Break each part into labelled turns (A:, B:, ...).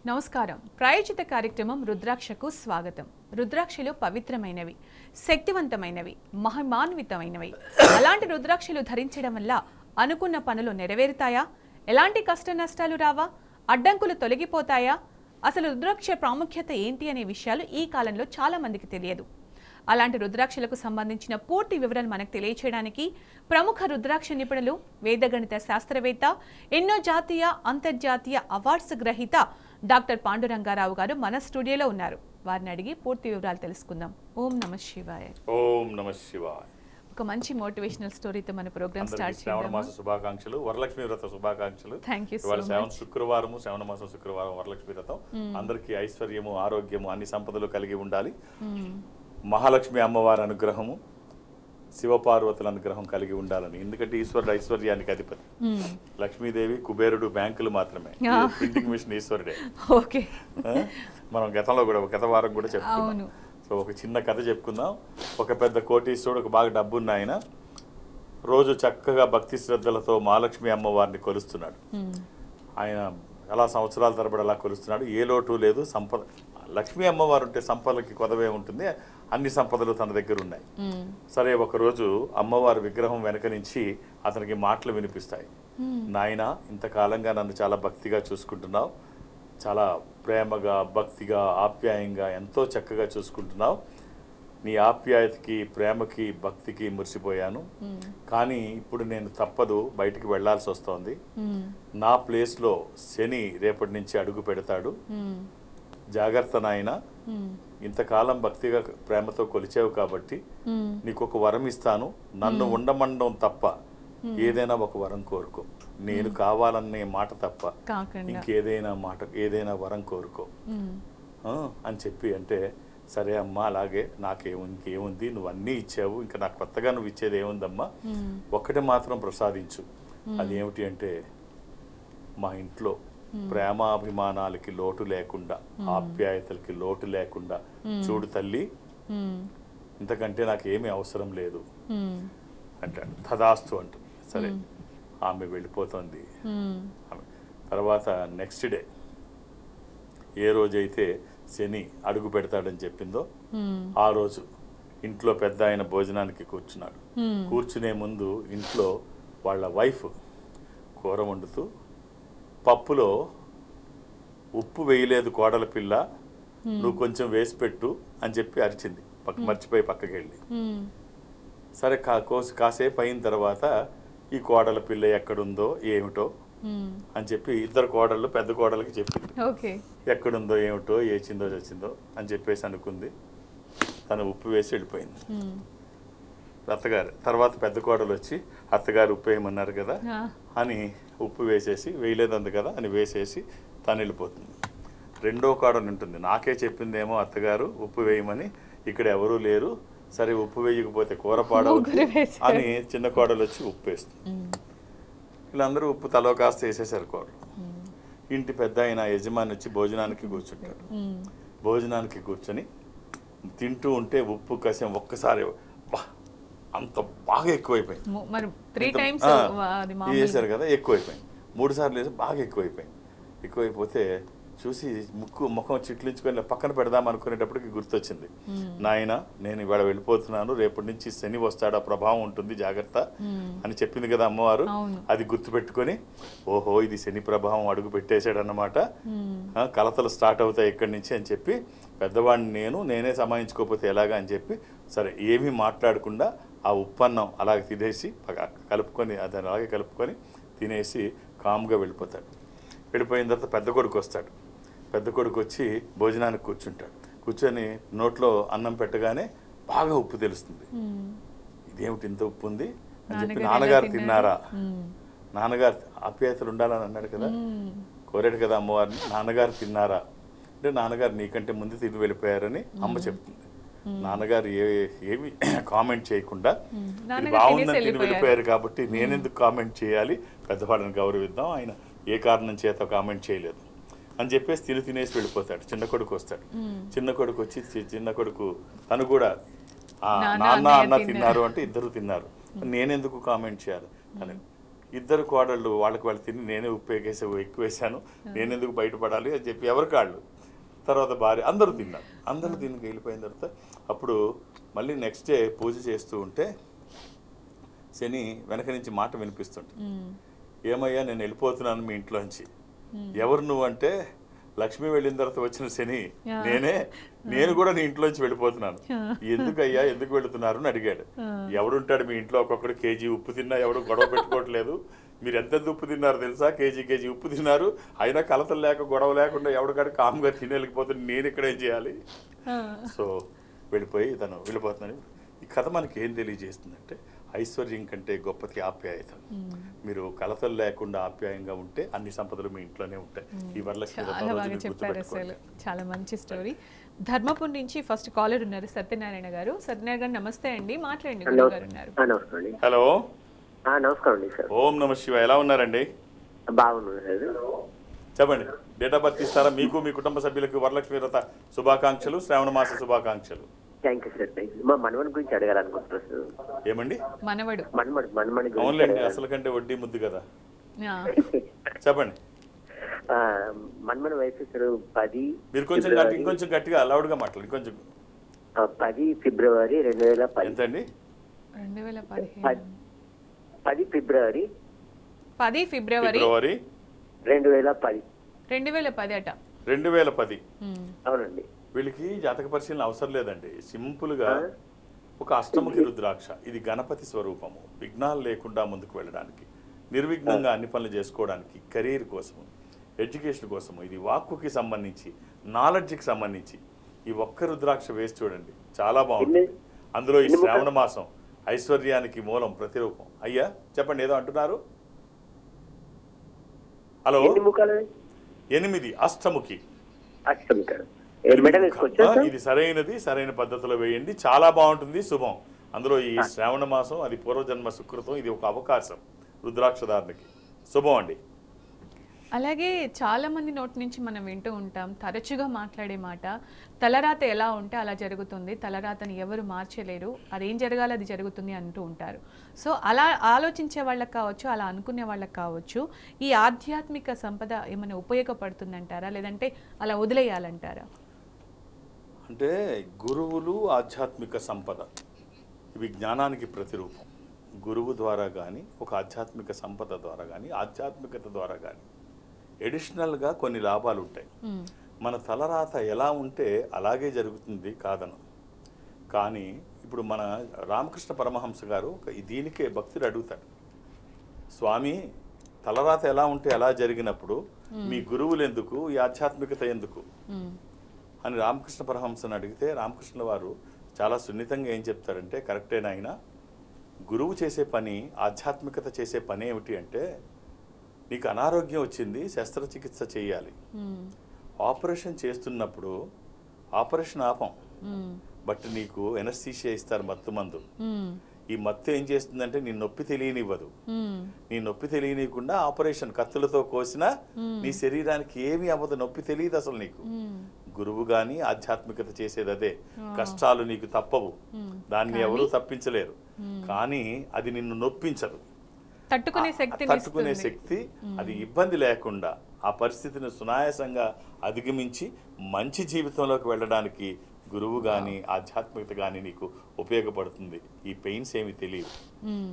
A: నమస్కారం. ప్రాయోజిత కార్యక్రమం రుద్రాక్షకు స్వాగతం. రుద్రాక్షలు పవిత్రమైనవి, శక్తివంతమైనవి, మహిమాన్వితమైనవి. అలాంటి రుద్రాక్షలు ధరించడం వల్ల అనుకున్న పనులు నెరవేరుతాయా? ఎలాంటి కష్ట నష్టాలు రావా? అడ్డంకులు తొలగిపోతాయా? అసలు రుద్రాక్ష ప్రాముఖ్యత ఏంటి అనే విషయాలు ఈ కాలంలో చాలా మందికి తెలియదు. అలాంటి రుద్రాక్షలకు సంబంధించిన పూర్తి వివరాలు మనకు తెలియచేయడానికి ప్రముఖ రుద్రాక్ష నిపుణులు, వేదగణిత శాస్త్రవేత్త, ఎన్నో జాతీయ అంతర్జాతీయ అవార్డ్స్ గ్రహీత డాక్టర్ పాండురంగారావు గారు మన స్టూడియోలో ఉన్నారు. వారిని అడిగి పూర్తి వివరాలు తెలుసుకుందాం. ఓం నమః శివాయ.
B: ఓం నమః శివాయ.
A: ఒక మంచి మోటివేషనల్ స్టోరీతో మన ప్రోగ్రామ్ స్టార్ట్ చేద్దాం.
B: శ్రావణ మాస శుభాకాంక్షలు, వరలక్ష్మి వ్రత శుభాకాంక్షలు.
A: Thank you so much.
B: శ్రావణ మాసం శుక్రవారం వరలక్ష్మి వ్రతం. అందరికీ ఐశ్వర్యము, ఆరోగ్యము, అన్ని సంపదలు కలిగి ఉండాలి. మహాలక్ష్మి అమ్మవారి అనుగ్రహము, శివపార్వతుల అనుగ్రహం కలిగి ఉండాలని. ఎందుకంటే ఈశ్వరుడు ఐశ్వర్యానికి అధిపతి. లక్ష్మీదేవి, కుబేరుడు బ్యాంకులు మాత్రమే, ప్రింటింగ్ మిషన్ ఈశ్వరుడే.
A: ఓకే,
B: మనం గతంలో కూడా గత వారం కూడా చెప్పుకున్నాం. సో ఒక చిన్న కథ చెప్పుకుందాం. ఒక పెద్ద కోటీశ్వరుడు, ఒక బాగా డబ్బున్న ఆయన రోజు చక్కగా భక్తి శ్రద్ధలతో మహాలక్ష్మి అమ్మవారిని కొలుస్తున్నాడు. ఆయన అలా సంవత్సరాల తరబడి అలా కొలుస్తున్నాడు. ఏ లోటు లేదు. సంపద, లక్ష్మీ అమ్మవారు ఉంటే సంపదలకి కొదవే ఉంటుంది. అన్ని సంపదలు తన దగ్గర ఉన్నాయి. సరే, ఒకరోజు అమ్మవారి విగ్రహం వెనక నుంచి అతనికి మాటలు వినిపిస్తాయి. నాయన, ఇంతకాలంగా నన్ను చాలా భక్తిగా చూసుకుంటున్నావు, చాలా ప్రేమగా, భక్తిగా, ఆప్యాయంగా ఎంతో చక్కగా చూసుకుంటున్నావు. నీ ఆప్యాయతకి, ప్రేమకి, భక్తికి మురిసిపోయాను. కానీ ఇప్పుడు నేను తప్పదు, బయటికి వెళ్లాల్సి వస్తోంది. నా ప్లేస్లో శని రేపటి నుంచి అడుగు పెడతాడు. జాగ్రత్త నాయన, ఇంతకాలం భక్తిగా ప్రేమతో కొలిచావు కాబట్టి నీకు ఒక వరం ఇస్తాను. నన్ను ఉండమండం తప్ప ఏదైనా ఒక వరం కోరుకో. నేను కావాలనే మాట తప్ప ఏదైనా వరం కోరుకో అని చెప్పి అంటే, సరే అమ్మా, అలాగే, ఇంకేముంది, నువ్వు అన్నీ ఇచ్చావు, ఇంకా నాకు కొత్తగా నువ్వు ఇచ్చేది ఏముందమ్మా, ఒక్కటి మాత్రం ప్రసాదించు. అదేమిటి అంటే, మా ఇంట్లో ప్రేమాభిమానాలకి లోటు లేకుండా, ఆప్యాయతలకి లోటు లేకుండా చూడు తల్లి, ఇంతకంటే నాకేమీ అవసరం లేదు అంటాడు. తదాస్తు అంటుంది. సరే, ఆమె వెళ్ళిపోతుంది. తర్వాత నెక్స్ట్ డే, ఏ రోజైతే శని అడుగు పెడతాడని చెప్పిందో ఆ రోజు ఇంట్లో పెద్ద ఆయన భోజనానికి కూర్చున్నాడు. కూర్చునే ముందు ఇంట్లో వాళ్ళ వైఫ్ కూర వండుతూ, పప్పులో ఉప్పు వేయలేదు కోడల పిల్ల, నువ్వు కొంచెం వేసి పెట్టు అని చెప్పి అరిచింది. మర్చిపోయి పక్కకి వెళ్ళి. సరే, కాసేపు అయిన తర్వాత ఈ కోడల పిల్ల ఎక్కడుందో ఏమిటో అని చెప్పి ఇద్దరు కోడళ్ళు పెద్ద కోడలకి చెప్పింది. ఎక్కడుందో ఏమిటో, ఏచిందో చచ్చిందో అని చెప్పేసి అనుకుంది. తను ఉప్పు వేసి వెళ్ళిపోయింది. అత్తగారు తర్వాత పెద్ద కోడలు వచ్చి, అత్తగారు ఉప్పు వేయమన్నారు కదా అని ఉప్పు వేసేసి, వేయలేదంది కదా అని వేసేసి తను వెళ్ళిపోతుంది. రెండో కోడలు ఉంటుంది, నాకే చెప్పిందేమో అత్తగారు ఉప్పు వేయమని, ఇక్కడ ఎవరూ లేరు, సరే ఉప్పు వేయకపోతే కూర పాడవుతుంది అని చిన్న కోడలు వచ్చి ఉప్పు వేస్తుంది. వీళ్ళందరూ ఉప్పు తలో కాస్త వేసేసారు కోడలు. ఇంటి పెద్ద ఆయన యజమాని వచ్చి భోజనానికి కూర్చుంటాడు. భోజనానికి కూర్చొని తింటూ ఉంటే ఉప్పు కసం ఒక్కసారి అంత బాగా ఎక్కువైపోయింది. వేసారు కదా, ఎక్కువైపోయింది. 3 సార్లు వేసి బాగా ఎక్కువైపోతే చూసి ముఖం చిట్లించుకొని పక్కన పెడదాం అనుకునేటప్పటికి గుర్తొచ్చింది. నాయన, నేను ఇవాళ వెళ్ళిపోతున్నాను, రేపటి నుంచి శని వస్తాడు, ఆ ప్రభావం ఉంటుంది, జాగ్రత్త అని చెప్పింది కదా అమ్మవారు. అది గుర్తుపెట్టుకొని, ఓహో ఇది శని ప్రభావం అడుగు పెట్టేశాడు అన్నమాట, కలతలు స్టార్ట్ అవుతాయి ఇక్కడి నుంచి అని చెప్పి, పెద్దవాడిని నేనే సమాయించుకోకపోతే ఎలాగా అని చెప్పి, సరే ఏమీ మాట్లాడకుండా ఆ ఉప్పన్నం అలాగే తినేసి అలాగే కలుపుకొని తినేసి కామ్గా వెళ్ళిపోతాడు. వెళ్ళిపోయిన తర్వాత పెద్ద కొడుకు వస్తాడు. పెద్ద కొడుకు వచ్చి భోజనానికి కూర్చుంటాడు. కూర్చొని నోట్లో అన్నం పెట్టగానే బాగా ఉప్పు తెలుస్తుంది. ఇదేమిటి ఇంత ఉప్పు ఉంది అని చెప్పి, నాన్నగారు తిన్నారా, నాన్నగారు ఆప్యాయతలు ఉండాలని అన్నాడు కదా, కోరాడు కదా అమ్మవారిని, నాన్నగారు తిన్నారా అంటే, నాన్నగారు నీకంటే ముందు తిని వెళ్ళిపోయారని అమ్మ చెప్తుంది. నాన్నగారు ఏమి కామెంట్ చేయకుండా, ఇది బాగుందని తిని వెళ్ళిపోయారు కాబట్టి నేనెందుకు కామెంట్ చేయాలి, పెద్దవాళ్ళని గౌరవిద్దాం, ఆయన ఏ కారణం చేత కామెంట్ చేయలేదు అని చెప్పేసి తినేసి వెళ్ళిపోతాడు. చిన్న కొడుకు వస్తాడు. చిన్న కొడుకు వచ్చి, చిన్న కొడుకు తను కూడా నాన్న అన్న తిన్నారు అంటే ఇద్దరు తిన్నారు, నేనెందుకు కామెంట్ చేయాలి అని ఇద్దరు కోడళ్ళు వాళ్ళు తిని నేనే ఉప్పు ఎక్కువ వేసాను, నేను ఎందుకు బయటపడాలి అని చెప్పి ఎవరి కాళ్ళు. తర్వాత భార్య అందరూ తిన్నారు. అందరూ తిని వెళ్ళిపోయిన తర్వాత అప్పుడు మళ్ళీ నెక్స్ట్ డే పూజ చేస్తూ ఉంటే శని వెనక నుంచి మాట వినిపిస్తుంటుంది. ఏమయ్యా నేను వెళ్ళిపోతున్నాను మీ ఇంట్లోంచి. ఎవరు నువ్వు అంటే, లక్ష్మి వెళ్ళిన తర్వాత వచ్చిన శని నేను కూడా నీ ఇంట్లోంచి వెళ్ళిపోతున్నాను. ఎందుకయ్యా ఎందుకు వెళుతున్నారు అని అడిగాడు. ఎవడుంటాడు మీ ఇంట్లో, ఒక్కొక్కడు కేజీ ఉప్పు తిన్నా ఎవడు గొడవ పెట్టుకోవట్లేదు. మీరు ఎంతెంత ఉప్పు తిన్నారు తెలుసా, కేజీ ఉప్పు తిన్నారు, అయినా కలతలు లేక గొడవ లేకుండా ఎవడికాడు కామ్గా తిని వెళ్ళిపోతుంది, నేను ఇక్కడ ఏం చేయాలి. సో వెళ్ళిపోయి తను వెళ్ళిపోతున్నాను. ఈ కథ మనకి ఏం తెలియజేస్తుందంటే, ఐశ్వర్యం కంటే గొప్పది ఆప్యాయత. మీరు కలతలు లేకుండా ఆప్యాయంగా ఉంటే అన్ని సంపదలు మీ ఇంట్లోనే ఉంటాయి. ఈ వరలక్ష్మి
A: చెప్పారు అసలు, చాలా మంచి స్టోరీ. ధర్మపురి నుంచి ఫస్ట్ కాలర్ ఉన్నారు, సత్యనారాయణ గారు. సత్యనారాయణ గారు నమస్తే అండి, మాట్లాడండి.
B: హలో
C: నమస్కారం సార్.
B: ఓం నమ శివ. ఎలా ఉన్నారండి?
C: బాగున్నారు.
B: చెప్పండి, డేట్ ఆఫ్ బర్త్ ఇస్తారా? మీకు మీ కుటుంబ సభ్యులకు వరలక్ష్మి వ్రత శుభాకాంక్షలు, శ్రావణ మాస శుభాకాంక్షలు.
C: Thank you sir. మా మనవడి గురించి అడగాలనుకుంటున్నారు సార్.
B: ఏమండి?
C: మనవడి
B: అవునులేండి, అసలు కంటే వడ్డీ ముద్దు కదా. చెప్పండి.
C: మనమడి వయసు సార్ 10.
B: మీరు కొంచెం ఇంకొంచెం గట్టిగా లౌడ్ గా మాట్లాడండి. కొంచెం
C: 10 ఫిబ్రవరి 2010.
B: ఎంతండి?
C: 10 ఫిబ్రవరి 2010.
A: 2010 అట.
B: 2010.
C: అవునండి.
B: వీళ్ళకి జాతక పరిశీలన అవసరం లేదండి. సింపుల్ గా ఒక అష్టముఖి రుద్రాక్ష, ఇది గణపతి స్వరూపము. విఘ్నాలు లేకుండా ముందుకు వెళ్ళడానికి, నిర్విఘ్నంగా అన్ని పనులు చేసుకోవడానికి, కెరీర్ కోసము, ఎడ్యుకేషన్ కోసము, ఇది వాక్కుకి సంబంధించి, నాలెడ్జ్కి సంబంధించి ఈ ఒక్క రుద్రాక్ష వేసి చూడండి, చాలా బాగుంటుంది. అందులో ఈ శ్రావణ మాసం ఐశ్వర్యానికి మూలం ప్రతిరూపం. అయ్యా చెప్పండి, ఏదో అంటున్నారు. హలో. 8 అష్టముఖి. ఇది సరైన పద్ధతిలో వేయండి, చాలా బాగుంటుంది, శుభం. అందులో ఈ శ్రావణ మాసం అది పూర్వజన్మ సుకృతం, ఇది ఒక అవకాశం రుద్రాక్షధారణకి, శుభం అండి.
A: అలాగే చాలా మంది నోటి నుంచి మనం వింటూ ఉంటాం, తరచుగా మాట్లాడే మాట, తలరాత ఎలా ఉంటే అలా జరుగుతుంది, తలరాతని ఎవరు మార్చలేరు, అదేం జరగాలి అది జరుగుతుంది అంటూ ఉంటారు. సో అలా ఆలోచించే వాళ్ళకి కావచ్చు, అలా అనుకునే వాళ్ళకి కావచ్చు, ఈ ఆధ్యాత్మిక సంపద ఏమైనా ఉపయోగపడుతుందంటారా, లేదంటే అలా వదిలేయాలంటారా?
B: అంటే గురువులు ఆధ్యాత్మిక సంపద ఇవి జ్ఞానానికి ప్రతిరూపం. గురువు ద్వారా కానీ, ఒక ఆధ్యాత్మిక సంపద ద్వారా కానీ, ఆధ్యాత్మికత ద్వారా కానీ ఎడిషనల్గా కొన్ని లాభాలు ఉంటాయి. మన తలరాత ఎలా ఉంటే అలాగే జరుగుతుంది కాదను. కానీ ఇప్పుడు మన రామకృష్ణ పరమహంస గారు దీనికే భక్తుడు అడుగుతాడు, స్వామి తలరాత ఎలా ఉంటే ఎలా జరిగినప్పుడు మీ గురువులు ఎందుకు, ఈ ఆధ్యాత్మికత ఎందుకు అని రామకృష్ణ పరమహంసను అడిగితే, రామకృష్ణ వారు చాలా సున్నితంగా ఏం చెప్తారంటే, కరెక్టేనా ఆయన, గురువు చేసే పని, ఆధ్యాత్మికత చేసే పని ఏమిటి అంటే, నీకు అనారోగ్యం వచ్చింది, శస్త్రచికిత్స చేయాలి, ఆపరేషన్ చేస్తున్నప్పుడు ఆపరేషన్ ఆపం, బట్ నీకు ఎనస్థీషియా ఇస్తారు, మత్తు మందు. ఈ మత్తు ఏం చేస్తుందంటే నీ నొప్పి తెలియనివ్వదు. నీ నొప్పి తెలియనివ్వకుండా ఆపరేషన్ కత్తులతో కోసినా నీ శరీరానికి ఏమీ అవ్వదు, నొప్పి తెలియదు అసలు నీకు. గురువు గాని ఆధ్యాత్మికత చేసేది అదే. కష్టాలు నీకు తప్పవు, దాన్ని ఎవరూ తప్పించలేరు, కానీ అది నిన్ను నొప్పించదు. తట్టుకునే శక్తి, అది ఇబ్బంది లేకుండా ఆ పరిస్థితిని సునాయాసంగా అధిగమించి మంచి జీవితంలోకి వెళ్ళడానికి గురువు గాని ఆధ్యాత్మికత గాని నీకు ఉపయోగపడుతుంది. ఈ పెయిన్స్ ఏమి తెలియదు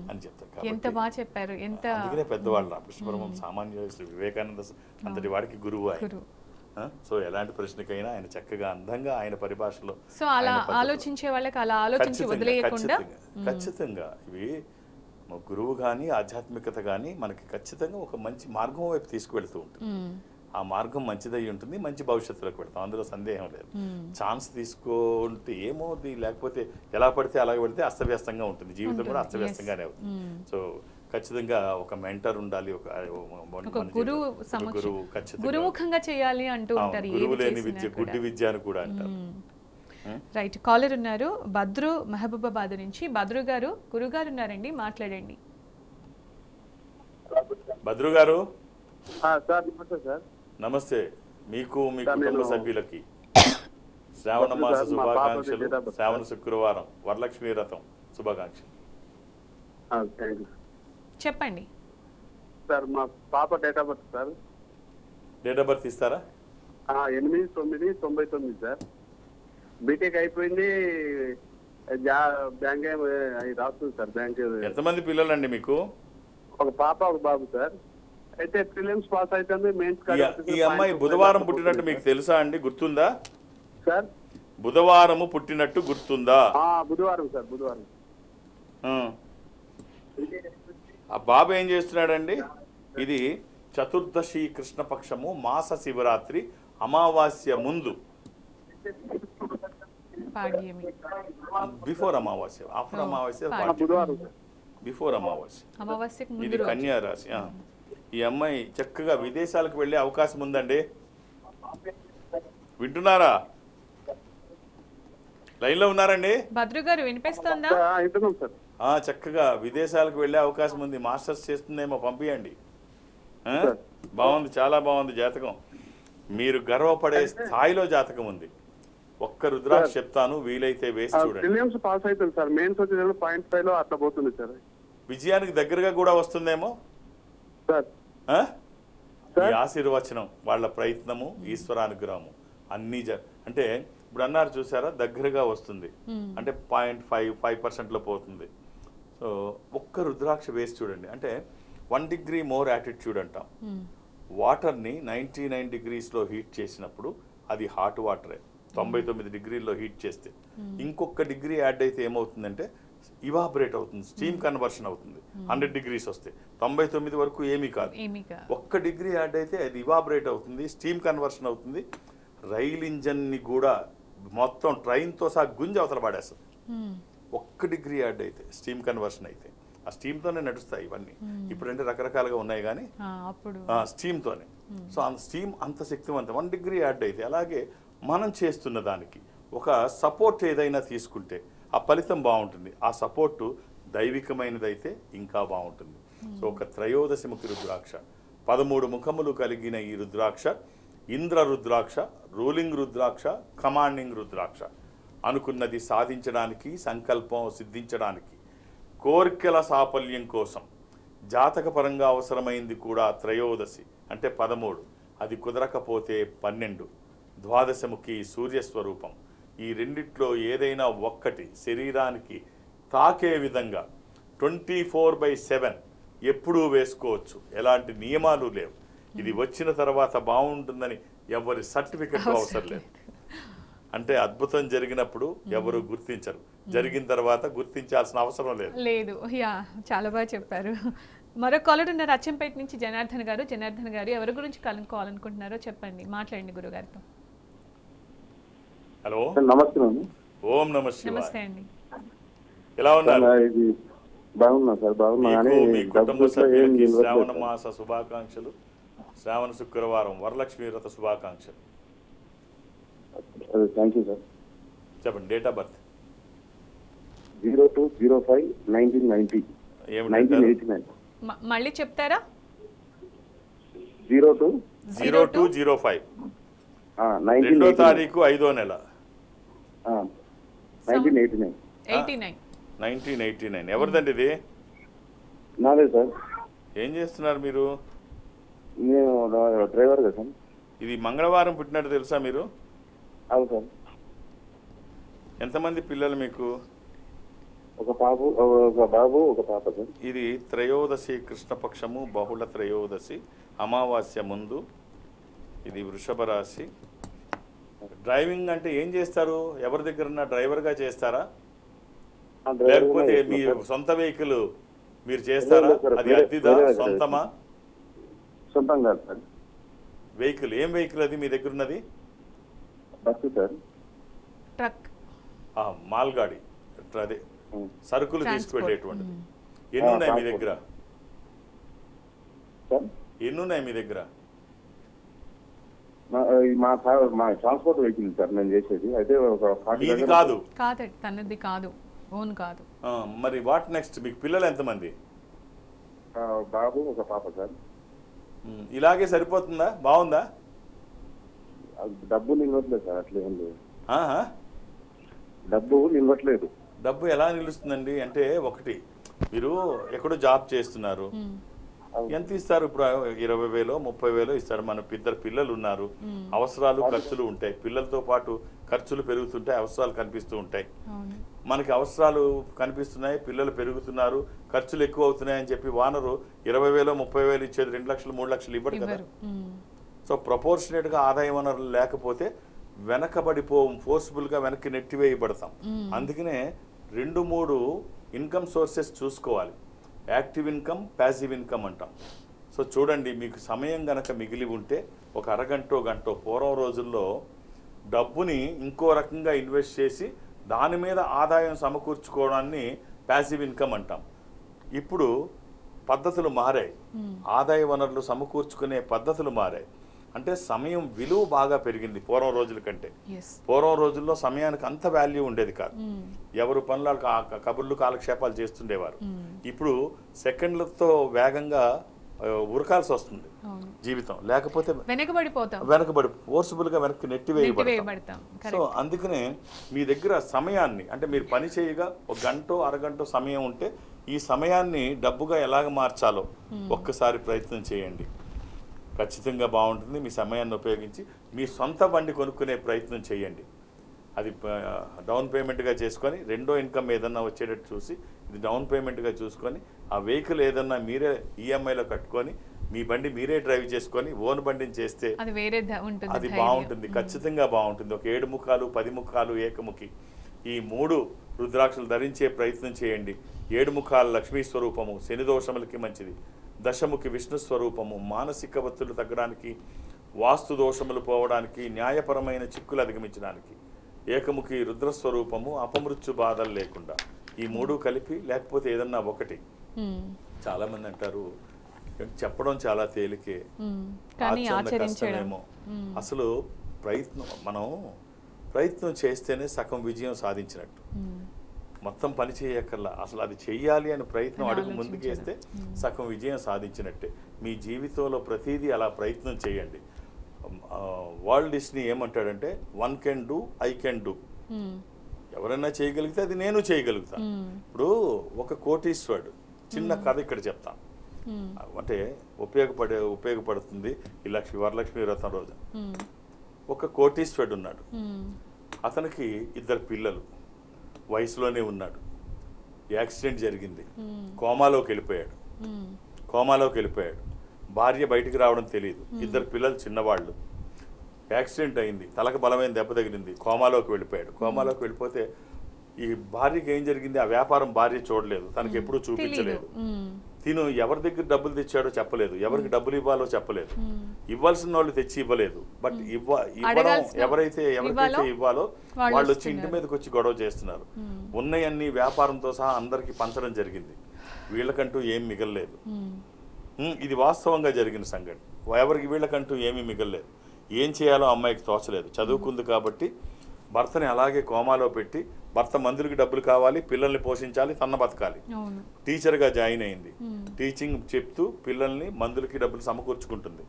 B: అని చెప్తారు.
A: ఎంత బాగా చెప్పారు.
B: అందుకనే పెద్దవాళ్ళు రామకృష్ణ పరమహంస సామాన్య వివేకానంద అంతటి వాడికి గురువు ఆయన. సో ఎలాంటి ప్రశ్నకైనా ఆయన చక్కగా అందంగా ఆయన పరిభాషలో,
A: సో అలా ఆలోచించే వాళ్ళకి అలా ఆలోచించి వదిలేయకుండా
B: ఖచ్చితంగా ఇవి గురువు కానీ ఆధ్యాత్మికత కానీ మనకి ఖచ్చితంగా ఒక మంచి మార్గం వైపు తీసుకువెళ్తూ ఉంటుంది. ఆ మార్గం మంచిదై ఉంటుంది, మంచి భవిష్యత్తులోకి పెడతాం, అందులో సందేహం లేదు. ఛాన్స్ తీసుకుంటే ఏమవుతుంది, లేకపోతే ఎలా పడితే అలాగే పడితే అస్తవ్యస్తంగా ఉంటుంది, జీవితం కూడా అస్తవ్యస్తంగానే అవుతుంది. సో ఖచ్చితంగా ఒక మెంటర్ ఉండాలి, ఒక గురువు
A: గురుముఖంగా చేయాలి అంటూ ఉంటారు.
B: గురువు లేని విద్య గుడ్డి విద్య అని కూడా అంటారు.
A: రైట్, కాలర్ ఉన్నారు భద్రు మహబూబాబాద్ నుంచి. భద్రు గారు, గురుగారు ఉన్నారండి, మాట్లాడండి.
B: భద్రు గారు
D: సార్
B: నమస్తే. మీకు మీ కుటుంబ సభ్యులకి శ్రావణ మాస శుభాకాంక్షలు, శ్రావణ శుక్రవారం వరలక్ష్మి వ్రతం శుభాకాంక్షలు.
A: చెప్పండి.
D: సార్ మా పాప date of birth sir
B: date of birth ఇస్తారా?
D: 8/9/99 సార్. బీటెక్ అయిపోయింది. బ్యాంక్ అది రాస్తుంది సార్. బ్యాంక్.
B: ఎంతమంది పిల్లలండి మీకు?
D: ఒక పాప ఒక బాబు సార్. అయితే ప్రిలిమ్స్ పాస్ అవుతుంది. మెయిన్స్
B: ఈ అమ్మాయి బుధవారం పుట్టినట్టు మీకు తెలుసా అండి? గుర్తుందా
D: సార్?
B: బుధవారము పుట్టినట్టు గుర్తుందా?
D: బుధవారం సార్. బుధవారం.
B: ఆ బాబు ఏం చేస్తున్నాడండి? ఇది చతుర్దశి కృష్ణపక్షము, మాస శివరాత్రి, అమావాస్య ముందు. బిఫోర్ అమావాస్య, ఆఫ్టర్ అమావాస్య, బిఫోర్ అమావాస్య. ఇది కన్యా రాశి. ఈ అమ్మాయి చక్కగా విదేశాలకు వెళ్ళే అవకాశం ఉందండి. వింటున్నారా? లైన్ లో ఉన్నారండి?
A: భద్రు గారు వినిపిస్తుందా?
B: చక్కగా విదేశాలకు వెళ్ళే అవకాశం ఉంది. మాస్టర్స్ చేస్తుందేమో, పంపియండి. బాగుంది, చాలా బాగుంది జాతకం. మీరు గర్వపడే స్థాయిలో జాతకం ఉంది. ఒక్క రుద్రాక్ష చెప్తాను, వీలైతే వేసి చూడండి.
D: పాస్ అవుతుంది సార్. మెయిన్స్ వచ్చేది 0.5 లో అట్లా పోతుంది సార్.
B: విజయానికి దగ్గరగా కూడా వస్తుందేమో
D: సార్.
B: ఈ ఆశీర్వచనం, వాళ్ళ ప్రయత్నము, ఈశ్వరానుగ్రహము అన్నీ అంటే ఇప్పుడు అన్నారు చూసారా, దగ్గరగా వస్తుంది అంటే 0.5% లో పోతుంది. సో ఒక్క రుద్రాక్ష వేసి చూడండి. అంటే 1 degree మోర్ యాటిట్యూడ్ అంటాం. వాటర్ని 99 degrees లో హీట్ చేసినప్పుడు అది హాట్ వాటరే. 99 degrees హీట్ చేస్తే ఇంకొక డిగ్రీ యాడ్ అయితే ఏమవుతుందంటే ఇవాపరేట్ అవుతుంది, స్టీమ్ కన్వర్షన్ అవుతుంది. 100 degrees వస్తే 99 వరకు ఏమీ కాదు. ఒక్క డిగ్రీ యాడ్ అయితే అది ఇవాపరేట్ అవుతుంది, స్టీమ్ కన్వర్షన్ అవుతుంది. రైల్ ఇంజన్ని కూడా మొత్తం ట్రైన్తో సహా గుంజి అవతల పడేస్తుంది. ఒక్క డిగ్రీ యాడ్ అయితే, స్టీమ్ కన్వర్షన్ అయితే. ఆ స్టీమ్తోనే నడుస్తాయి ఇవన్నీ. ఇప్పుడంటే రకరకాలుగా ఉన్నాయి కానీ స్టీమ్తోనే. సో ఆ స్టీమ్ అంత శక్తివంతం. 1 degree యాడ్ అయితే. అలాగే మనం చేస్తున్న దానికి ఒక సపోర్ట్ ఏదైనా తీసుకుంటే ఆ ఫలితం బాగుంటుంది. ఆ సపోర్టు దైవికమైనదైతే ఇంకా బాగుంటుంది. సో ఒక త్రయోదశముఖి రుద్రాక్ష, 13 ముఖములు కలిగిన ఈ రుద్రాక్ష ఇంద్ర రుద్రాక్ష, రూలింగ్ రుద్రాక్ష, కమాండింగ్ రుద్రాక్ష. అనుకున్నది సాధించడానికి, సంకల్పం సిద్ధించడానికి, కోరికల సాఫల్యం కోసం జాతకపరంగా అవసరమైంది కూడా త్రయోదశి అంటే 13. అది కుదరకపోతే 12. ద్వాదశముఖి సూర్యస్వరూపం. ఈ రెండిట్లో ఏదైనా ఒక్కటి శరీరానికి తాకే విధంగా 24/7 ఎప్పుడూ వేసుకోవచ్చు. ఎలాంటి నియమాలు లేవు. ఇది వచ్చిన తర్వాత బాగుంటుందని ఎవరి సర్టిఫికెట్ అవసరం లేదు. అంటే అద్భుతం జరిగినప్పుడు ఎవరు గుర్తించరు, జరిగిన తర్వాత గుర్తించాల్సిన అవసరం లేదు.
A: చాలా బాగా చెప్పారు. మరో కాలర్ ఉన్నారు అచ్చంపేట నుంచి, జనార్దన్ గారు. జనార్దన్ గారు ఎవరి గురించి కనుక్కోవాలనుకుంటున్నారో చెప్పండి, మాట్లాడండి గురుగారితో.
B: హలో,
D: నమస్తే.
B: ఓం నమః శివాయ.
A: నమస్తే అండి.
B: ఎలా ఉన్నారు?
D: బాగున్నా సార్. బాగున్నా.
B: మీ కుటుంబ సభ్యులకి శ్రావణ మాస శుభాకాంక్షలు. శ్రావణ శుక్రవారం వరలక్ష్మి వ్రత శుభాకాంక్షలు.
D: Thank you sir.
B: చెప్పండి. Date of birth
D: 02/05/1990.
A: మళ్ళీ చెప్తారా?
B: 02/05 2వ తారీఖు 5వ నెల 1989. ఎవరిదండి ఇది?
D: నాదే సార్.
B: ఏం చేస్తున్నారు మీరు?
D: నేను డ్రైవర్ కదా సార్.
B: ఇది మంగళవారం పుట్టినట్టు తెలుసా మీరు?
D: అవును సార్.
B: ఎంతమంది పిల్లలు మీకు?
D: ఒక బాబు ఒక పాప సార్.
B: ఇది త్రయోదశి కృష్ణపక్షము, బహుళ త్రయోదశి, అమావాస్య ముందు. ఇది వృషభ రాశి. డ్రైవింగ్ అంటే ఏం చేస్తారు? ఎవరి దగ్గర డ్రైవర్గా చేస్తారా, లేకపోతే మీ సొంత వెహికల్ మీరు చేస్తారా? అది అద్దెదా, సొంతమా?
D: సొంతం కాదు సార్.
B: వెహికల్ ఏం వెహికల్ అది మీ దగ్గర ఉన్నది?
D: Bus sir.
A: ట్రక్,
B: మాల్గాడి, అదే సరుకులు తీసుకువెళ్ళేటువంటిది. ఎన్ని ఉన్నాయి మీ దగ్గర? ఎన్ని ఉన్నాయి మీ దగ్గర?
D: మా ట్రాన్స్పోర్ట్ వెహికల్ సార్ నేను చేసేది. అయితే
B: ఇది కాదు,
A: తనది కాదు, ఓన్ కాదు.
B: మరి వాట్ నెక్స్ట్? మీకు పిల్లలు ఎంతమంది?
D: బాబు ఒక పాప సార్.
B: ఇలాగే సరిపోతుందా? బాగుందా?
D: డబ్బు నిలవట్లేదు సార్. అట్లా ఏం లేదు.
B: డబ్బు నిలవట్లేదు. డబ్బు ఎలా నిలుస్తుందండి అంటే, ఒకటి మీరు ఎక్కడో జాబ్ చేస్తున్నారు, ఎంత ఇస్తారు ఇప్పుడు? 20,000 30,000 ఇస్తారు. మన ఇద్దరు పిల్లలు ఉన్నారు, అవసరాలు ఖర్చులు ఉంటాయి. పిల్లలతో పాటు ఖర్చులు పెరుగుతుంటాయి, అవసరాలు కనిపిస్తూ ఉంటాయి. మనకి అవసరాలు కనిపిస్తున్నాయి, పిల్లలు పెరుగుతున్నారు, ఖర్చులు ఎక్కువ అవుతున్నాయి అని చెప్పి వానరు 20,000 30,000 ఇచ్చేది 2 లక్షలు 3 లక్షలు ఇవ్వడు కదా. సో ప్రపోర్షనేట్గా ఆదాయ వనరులు లేకపోతే ఫోర్స్ఫుల్గా వెనక్కి నెట్టివేయబడతాం. అందుకనే 2-3 ఇన్కమ్ సోర్సెస్ చూసుకోవాలి. యాక్టివ్ ఇన్కమ్, ప్యాసివ్ ఇన్కమ్ అంటాం. సో చూడండి, మీకు సమయం గనక మిగిలి ఉంటే ఒక అరగంటో గంటో పూర్వం రోజుల్లో డబ్బుని ఇంకో రకంగా ఇన్వెస్ట్ చేసి దాని మీద ఆదాయం సమకూర్చుకోవడాన్ని ప్యాసివ్ ఇన్కమ్ అంటాం. ఇప్పుడు పద్ధతులు మారాయి, ఆదాయ వనరులు సమకూర్చుకునే పద్ధతులు మారాయి. అంటే సమయం విలువ బాగా పెరిగింది పూర్వం రోజుల కంటే. పూర్వం రోజుల్లో సమయానికి అంత వాల్యూ ఉండేది కాదు. ఎవరు పనుల కబుర్లు కాలక్షేపాలు చేస్తుండేవారు. ఇప్పుడు సెకండ్లతో వేగంగా ఉరకాల్సి వస్తుంది జీవితం, లేకపోతే వెనకబడి ఫోర్స్ఫుల్గా వెనక్కి నెట్టివేయబడతాం. సో అందుకనే మీ దగ్గర సమయాన్ని, అంటే మీరు పని చేయగా ఒక గంటో అరగంటో సమయం ఉంటే ఈ సమయాన్ని డబ్బుగా ఎలాగ మార్చాలో ఒక్కసారి ప్రయత్నం చేయండి. ఖచ్చితంగా బాగుంటుంది. మీ సమయాన్ని ఉపయోగించి మీ సొంత బండి కొనుక్కునే ప్రయత్నం చేయండి. అది డౌన్ పేమెంట్గా చేసుకొని రెండో ఇన్కమ్ ఏదన్నా వచ్చేటట్టు చూసి ఇది డౌన్ పేమెంట్గా చూసుకొని ఆ వెహికల్ ఏదన్నా మీరే ఈఎంఐలో కట్టుకొని మీ బండి మీరే డ్రైవ్ చేసుకొని ఓన్ బండిని చేస్తే అది బాగుంటుంది. ఖచ్చితంగా బాగుంటుంది. ఒక 7 ముఖాలు 10 ముఖాలు ఏకముఖి ఈ 3 రుద్రాక్షలు ధరించే ప్రయత్నం చేయండి. 7 ముఖాలు లక్ష్మీ స్వరూపము, శని దోషములకి మంచిది. దశముఖి విష్ణు స్వరూపము, మానసిక ఒత్తిళ్లు తగ్గడానికి, వాస్తు దోషములు పోవడానికి, న్యాయపరమైన చిక్కులు అధిగమించడానికి. ఏకముఖి రుద్రస్వరూపము, అపమృత్యు బాధలు లేకుండా. ఈ 3 కలిపి, లేకపోతే ఏదన్నా ఒకటి. చాలా మంది అంటారు చెప్పడం చాలా తేలికే, ఆచరణ కష్టమేమో. అసలు మనం ప్రయత్నం చేస్తేనే సగం విజయం సాధించినట్టు. మొత్తం పని చేయక్కర్లా, అసలు అది చెయ్యాలి అని ప్రయత్నం అడుగు ముందుకేస్తే సగం విజయం సాధించినట్టే. మీ జీవితంలో ప్రతిదీ అలా ప్రయత్నం చేయండి. వాల్ట్ డిస్నీ ఏమంటాడంటే 1 can do, I can do. ఎవరైనా చేయగలిగితే అది నేను చేయగలుగుతాను. ఇప్పుడు ఒక కోటీశ్వరుడు, చిన్న కథ ఇక్కడ చెప్తాను, అంటే ఉపయోగపడుతుంది ఈ వరలక్ష్మి వ్రతం రోజు. ఒక కోటీశ్వరుడు ఉన్నాడు, అతనికి 2 పిల్లలు, వయసులోనే ఉన్నాడు. యాక్సిడెంట్ జరిగింది, కోమాలోకి వెళ్ళిపోయాడు. భార్య బయటికి రావడం తెలియదు, 2 పిల్లలు చిన్నవాళ్ళు. యాక్సిడెంట్ అయింది, తలకు బలమైన దెబ్బ తగిలింది, కోమాలోకి వెళ్ళిపోతే ఈ భార్యకి ఏం జరిగింది, ఆ వ్యాపారం భార్య చూడలేదు, తనకి ఎప్పుడూ చూపించలేదు. తిను ఎవరి దగ్గర డబ్బులు తెచ్చాడో చెప్పలేదు, ఎవరికి డబ్బులు ఇవ్వాలో చెప్పలేదు, ఇవ్వాల్సిన వాళ్ళు తెచ్చి ఇవ్వలేదు. బట్ ఎవరైతే ఇవ్వాలో వాళ్ళు వచ్చి ఇంటి మీదకి వచ్చి గొడవ చేస్తున్నారు. ఉన్నయన్ని వ్యాపారంతో సహా అందరికి పంచడం జరిగింది, వీళ్ళకంటూ ఏం మిగలలేదు. ఇది వాస్తవంగా జరిగిన సంఘటన. వీళ్ళకంటూ ఏమీ మిగలలేదు. ఏం చేయాలో అమ్మాయికి తోచలేదు. చదువుకుంది కాబట్టి భర్తని అలాగే కోమాలో పెట్టి, భర్త మందులకి డబ్బులు కావాలి, పిల్లల్ని పోషించాలి, తన బతకాలి. టీచర్గా జాయిన్ అయింది, టీచింగ్ చెప్తూ పిల్లల్ని మందులకి డబ్బులు సమకూర్చుకుంటుంది.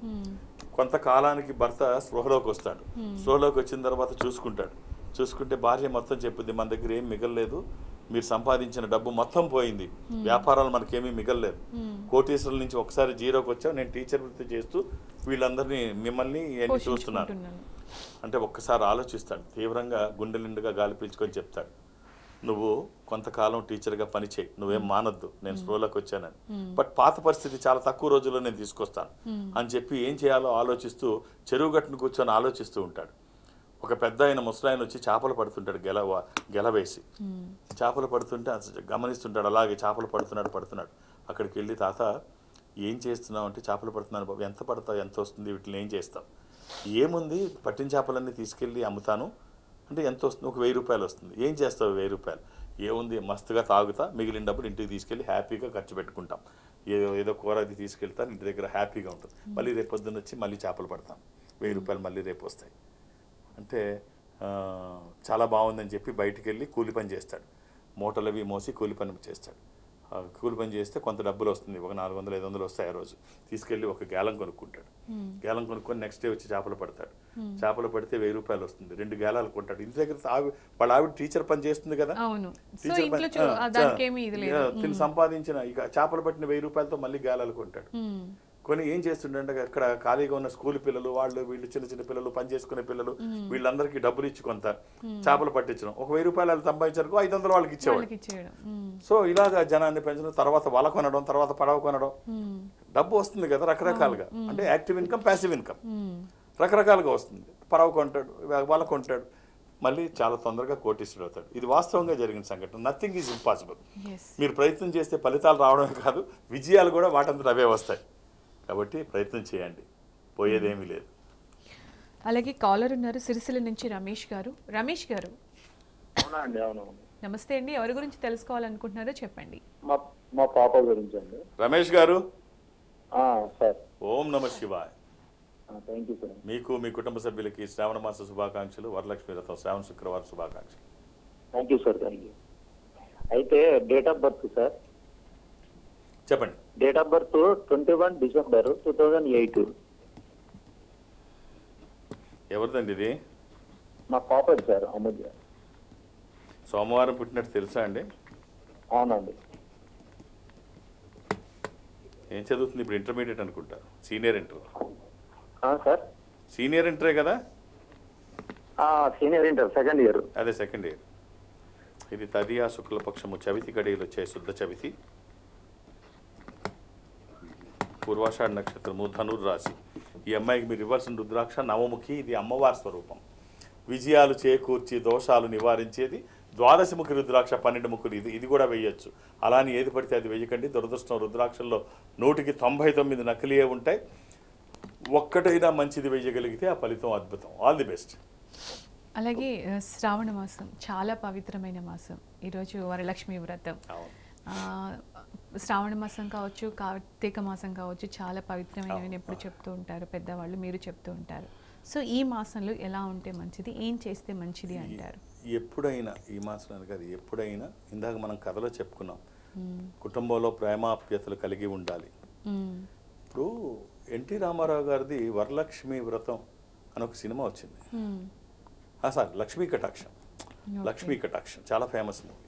B: కొంతకాలానికి భర్త స్పృహలోకి వస్తాడు. స్పృహలోకి వచ్చిన తర్వాత చూసుకుంటే భార్య మొత్తం చెప్పుద్ది, మన దగ్గర ఏం మిగలలేదు, మీరు సంపాదించిన డబ్బు మొత్తం పోయింది, వ్యాపారాలు మనకేమీ మిగలలేదు, కోటీశ్వరుల నుంచి ఒకసారి జీరోకి వచ్చావు, నేను టీచర్ వృత్తి చేస్తూ వీళ్ళందరినీ మిమ్మల్ని చూస్తున్నాను అంటే ఒక్కసారి ఆలోచిస్తాడు. తీవ్రంగా గుండె నిండుగా గాలి పీల్చుకొని చెప్తాడు, నువ్వు కొంతకాలం టీచర్గా పని చేయి, నువ్వేం మానద్దు, నేను స్ప్రోలోకి వచ్చానని. బట్ పాత పరిస్థితి చాలా తక్కువ రోజుల్లో నేను తీసుకొస్తాను అని చెప్పి ఏం చేయాలో ఆలోచిస్తూ చెరువు గట్టును కూర్చొని ఆలోచిస్తూ ఉంటాడు. ఒక పెద్ద ఆయన ముసలాయన వచ్చి చేపలు పడుతుంటాడు, గెలవేసి చేపలు పడుతుంటే గమనిస్తుంటాడు. అలాగే చేపలు పడుతున్నాడు. అక్కడికి వెళ్ళి, తాత ఏం చేస్తున్నావు అంటే, చేపలు పడుతున్నాను బాబు. ఎంత పడతావు, ఎంత వస్తుంది, వీటిని ఏం చేస్తావు? ఏముంది, పట్టిన చేపలన్నీ తీసుకెళ్ళి అమ్ముతాను అంటే ఎంత వస్తుంది, ఒక 1000 రూపాయలు వస్తుంది. ఏం చేస్తావు 1000 రూపాయలు? ఏముంది, మస్తుగా తాగుతా, మిగిలిన డబ్బులు ఇంటికి తీసుకెళ్ళి హ్యాపీగా ఖర్చు పెట్టుకుంటాం, ఏదో కూర అది తీసుకెళ్తాను, ఇంటి దగ్గర హ్యాపీగా ఉంటుంది. మళ్ళీ రేపు పొద్దున్న వచ్చి మళ్ళీ చేపలు పడతాం, 1000 రూపాయలు మళ్ళీ రేపు వస్తాయి అంటే చాలా బాగుందని చెప్పి బయటికి వెళ్ళి కూలి పని చేస్తాడు. మూటలవి మోసి కూలి పని చేస్తాడు. కూలి పని చేస్తే కొంత డబ్బులు వస్తుంది, ఒక 400-500 వస్తాయి ఆ రోజు. తీసుకెళ్ళి ఒక గేలం కొనుక్కుంటాడు. గేలం కొనుక్కొని నెక్స్ట్ డే వచ్చి చేపలు పడతాడు. చేపలు పడితే 1000 రూపాయలు వస్తుంది. 2 గేలాలు కొంటాడు. ఇంటి దగ్గర వాళ్ళ ఆవిడ టీచర్ పని చేస్తుంది కదా, టీచర్ తిని సంపాదించిన ఇక చేపలు పట్టిన 1000 రూపాయలతో మళ్ళీ గేలాలు కొంటాడు. కొని ఏం చేస్తుండే అక్కడ ఖాళీగా ఉన్న స్కూల్ పిల్లలు, వాళ్ళు వీళ్ళు చిన్న చిన్న పిల్లలు, పని చేసుకునే పిల్లలు, వీళ్ళందరికీ డబ్బులు ఇచ్చి కొంత చేపలు పట్టించడం. ఒక 1000 రూపాయలు వాళ్ళు సంపాదించారు, 500 వాళ్ళకి ఇచ్చేవాడు. సో ఇలాగా జనాన్ని పెంచడం, తర్వాత వల కొనడం, తర్వాత పడవ కొనడం, డబ్బు వస్తుంది కదా రకరకాలుగా. అంటే యాక్టివ్ ఇన్కమ్, ప్యాసివ్ ఇన్కమ్ రకరకాలుగా వస్తుంది. పడవ కొంటాడు, వల కొంటాడు, మళ్ళీ చాలా తొందరగా కోటీశ్వరుడు అవుతాడు. ఇది వాస్తవంగా జరిగిన సంఘటన. Nothing is impossible. మీరు ప్రయత్నం చేస్తే ఫలితాలు రావడమే కాదు, విజయాలు కూడా వాటంతా అవే వస్తాయి. కాబట్టి ప్రయత్నం చేయండి, పోయేదేమీ లేదు.
A: అలాగే కాలర్ ఉన్నారు సిరిసిల్ల నుంచి రమేష్ గారు. రమేష్ గారు
D: అవునండి. అవునవును.
A: నమస్తే అండి. ఎవరి గురించి తెలుసుకోవాలనుకుంటున్నారో చెప్పండి.
D: మా పాప గురించి అండి.
B: రమేష్ గారు,
D: సార్.
B: ఓం నమ శివాయ.
D: Thank you sir.
B: మీకు, మీ కుటుంబ సభ్యులకి శ్రావణ మాస శుభాకాంక్షలు, వరలక్ష్మి వ్రతం శ్రావణ శుక్రవారం శుభాకాంక్షలు.
D: Thank you sir. Thank you. అయితే డేట్ ఆఫ్ బర్త్ సార్,
B: చెప్పండి.
D: Date of birth 21 December 2008.
B: ఎవరిదండి ఇది?
D: మా పాప సార్, అమూల్య.
B: సోమవారం పుట్టినట్టు తెలుసా అండి?
D: అవునండి.
B: ఏం చదువుతుంది ఇప్పుడు? ఇంటర్మీడియట్ అనుకుంటా, సీనియర్ ఇంటర్.
D: సార్
B: సీనియర్ ఇంటరే కదా?
D: Senior inter second year.
B: అదే సెకండ్ ఇయర్. ఇది తదియా శుక్లపక్షము చవితి గడియలు వచ్చే శుద్ధ చవితి, పూర్వాషాఢ నక్షత్రము, ధనుర్ రాశి. ఈ అమ్మాయికి మీరు ఇవ్వాల్సిన రుద్రాక్ష నవముఖి. ఇది అమ్మవారి స్వరూపం. విజయాలు చేకూర్చి దోషాలు నివారించేది. 12 ముఖి రుద్రాక్ష, 12 ముఖులు. ఇది కూడా వేయచ్చు. అలాని ఏది పడితే అది వేయకండి. దురదృష్టం, రుద్రాక్షల్లో 199 నకిలీయే ఉంటాయి. ఒక్కటైనా మంచిది వేయగలిగితే ఆ ఫలితం అద్భుతం. All the best.
A: అలాగే శ్రావణ మాసం చాలా పవిత్రమైన మాసం. ఈరోజు వరలక్ష్మి వ్రతం. శ్రావణ మాసం కావచ్చు, కార్తీక మాసం కావచ్చు, చాలా పవిత్రమైనవి ఎప్పుడు చెప్తూ ఉంటారు పెద్దవాళ్ళు, మీరు చెప్తూ ఉంటారు. సో ఈ మాసంలో ఎలా ఉంటే మంచిది, ఏం చేస్తే మంచిది అంటారు?
B: ఎప్పుడైనా, ఈ మాసం కాదు, ఎప్పుడైనా ఇందాక మనం కథలో చెప్పుకున్నాం, కుటుంబంలో ప్రేమాప్యతలు కలిగి ఉండాలి. ఇప్పుడు ఎన్టీ రామారావు గారిది వరలక్ష్మి వ్రతం అని ఒక సినిమా వచ్చింది. సారీ, లక్ష్మీ కటాక్షం. లక్ష్మీ కటాక్షం చాలా ఫేమస్ మూవీ.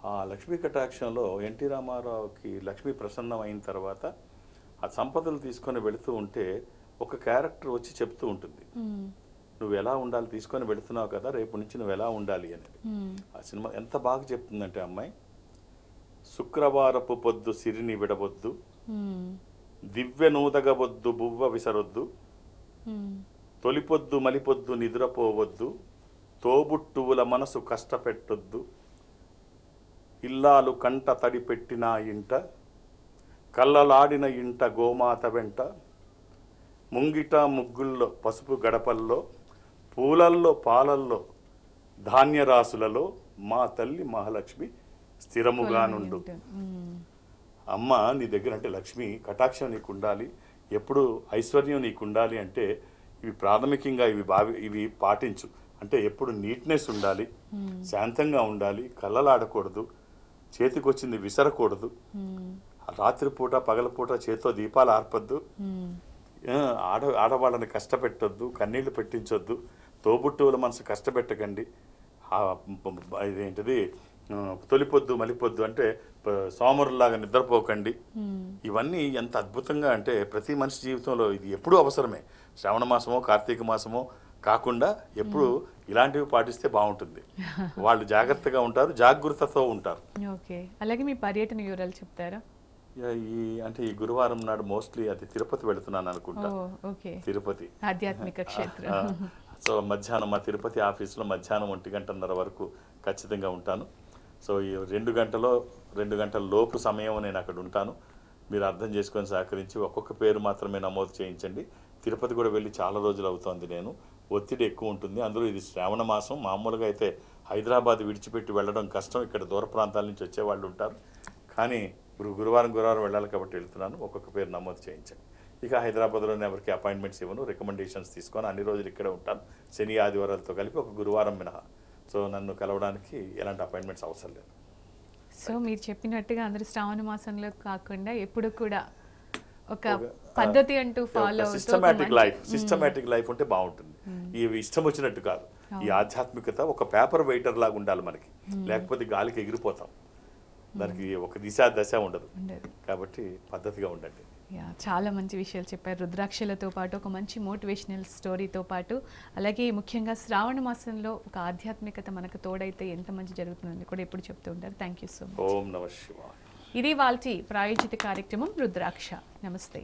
B: ఆ లక్ష్మీ కటాక్షంలో ఎన్టీ రామారావుకి లక్ష్మీ ప్రసన్నం అయిన తర్వాత ఆ సంపదలు తీసుకొని వెళుతూ ఉంటే ఒక క్యారెక్టర్ వచ్చి చెప్తూ ఉంటుంది, నువ్వు ఎలా ఉండాలి, తీసుకొని వెళుతున్నావు కదా, రేపు నుంచి నువ్వు ఎలా ఉండాలి అనేది. ఆ సినిమా ఎంత బాగా చెప్తుందంటే అమ్మాయి, శుక్రవారపు పొద్దు సిరిని విడవద్దు, దివ్య నూదగవద్దు బువ్వ విసరొద్దు, తొలిపొద్దు మలిపొద్దు నిద్రపోవద్దు, తోబుట్టువుల మనసు కష్టపెట్టొద్దు, ఇల్లాలు కంట తడి పెట్టిన ఇంట, కళ్ళలాడిన ఇంట గోమాత వెంట, ముంగిట ముగ్గుల్లో పసుపు గడపల్లో, పూలల్లో పాలల్లో ధాన్యరాశులలో మా తల్లి మహాలక్ష్మి స్థిరముగా నుండు. అమ్మ నీ దగ్గర అంటే లక్ష్మి కటాక్షం నీకు ఉండాలి, ఎప్పుడు ఐశ్వర్యం నీకు ఉండాలి అంటే ఇవి ప్రాథమికంగా ఇవి పాటించు. అంటే ఎప్పుడు నీట్నెస్ ఉండాలి, శాంతంగా ఉండాలి, కళ్ళలాడకూడదు, చేతికొచ్చింది విసరకూడదు, రాత్రిపూట పగలపూట చేతితో దీపాలు ఆర్పొద్దు, ఆడవాళ్ళని కష్టపెట్టొద్దు, కన్నీళ్లు పెట్టించొద్దు, తోబుట్టువుల మనసు కష్టపెట్టకండి, ఇదేంటిది తొలిపొద్దు మలిపొద్దు అంటే సోమరులాగా నిద్రపోకండి. ఇవన్నీ ఎంత అద్భుతంగా అంటే ప్రతి మనిషి జీవితంలో ఇది ఎప్పుడూ అవసరమే. శ్రావణ మాసమో కార్తీక మాసమో కాకుండా ఎప్పుడు ఇలాంటివి పాటిస్తే బాగుంటుంది. వాళ్ళు జాగ్రత్తగా ఉంటారు, జాగృతతో ఉంటారు.
A: ఓకే, అలాగే మీ పర్యటన వివరాలు చెప్తారా?
B: అంటే ఈ గురువారం నాడు మోస్ట్లీ అది తిరుపతి వెళుతున్నాను అనుకుంటా. తిరుపతి
A: ఆధ్యాత్మిక క్షేత్రం.
B: సో మధ్యాహ్నం మా తిరుపతి ఆఫీసులో మధ్యాహ్నం 1:30 వరకు ఖచ్చితంగా ఉంటాను. సో ఈ 2 గంటల లోపు సమయం నేను అక్కడ ఉంటాను. మీరు అర్థం చేసుకొని సహకరించి ఒక్కొక్క పేరు మాత్రమే నమోదు చేయించండి. తిరుపతి కూడా వెళ్ళి చాలా రోజులు అవుతోంది నేను. ఒత్తిడి ఎక్కువ ఉంటుంది. అందులో ఇది శ్రావణ మాసం. మామూలుగా అయితే హైదరాబాద్ విడిచిపెట్టి వెళ్ళడం కష్టం, ఇక్కడ దూర ప్రాంతాల నుంచి వచ్చేవాళ్ళు ఉంటారు. కానీ గురువారం వెళ్ళాలి కాబట్టి వెళ్తున్నాను. ఒక్కొక్క పేరు నమోదు చేయించండి. ఇక హైదరాబాద్లోనే ఎవరికి అపాయింట్మెంట్స్ ఇవ్వను, రికమెండేషన్స్ తీసుకొని అన్ని రోజులు ఇక్కడే ఉంటాను. శని ఆదివారాలతో కలిపి ఒక గురువారం మినహా. సో నన్ను కలవడానికి ఎలాంటి అపాయింట్మెంట్స్ అవసరం లేదు.
A: సో మీరు చెప్పినట్టుగా అందరూ శ్రావణ మాసంలో కాకుండా ఎప్పుడు కూడా ఒక పద్ధతి అంటూ ఫాలో
B: సిస్టమేటిక్ లైఫ్ ఉంటే బాగుంటుంది. ఇవి ఇష్టం వచ్చినట్టు కాదు. ఈ ఆధ్యాత్మికత ఒక పేపర్ వెయిటర్ లాగా ఉండాలి మనకి, లేకపోతే గాలికి ఎగిరిపోతాం. దానికి ఒక దశ ఉండదు. కాబట్టి పద్ధతిగా ఉండండి.
A: చాలా మంచి విషయాలు చెప్పారు. రుద్రాక్షలతో పాటు ఒక మంచి మోటివేషనల్ స్టోరీతో పాటు అలాగే ముఖ్యంగా శ్రావణ మాసంలో ఒక ఆధ్యాత్మికత మనకు తోడైతే ఎంత మంచి జరుగుతుందని కూడా ఎప్పుడు చెప్తూ ఉంటారు. Thank you so much.
B: ఓం నమః శివాయ.
A: ఇది వాల్టి ప్రాయోజిత కార్యక్రమం రుద్రాక్ష. నమస్తే.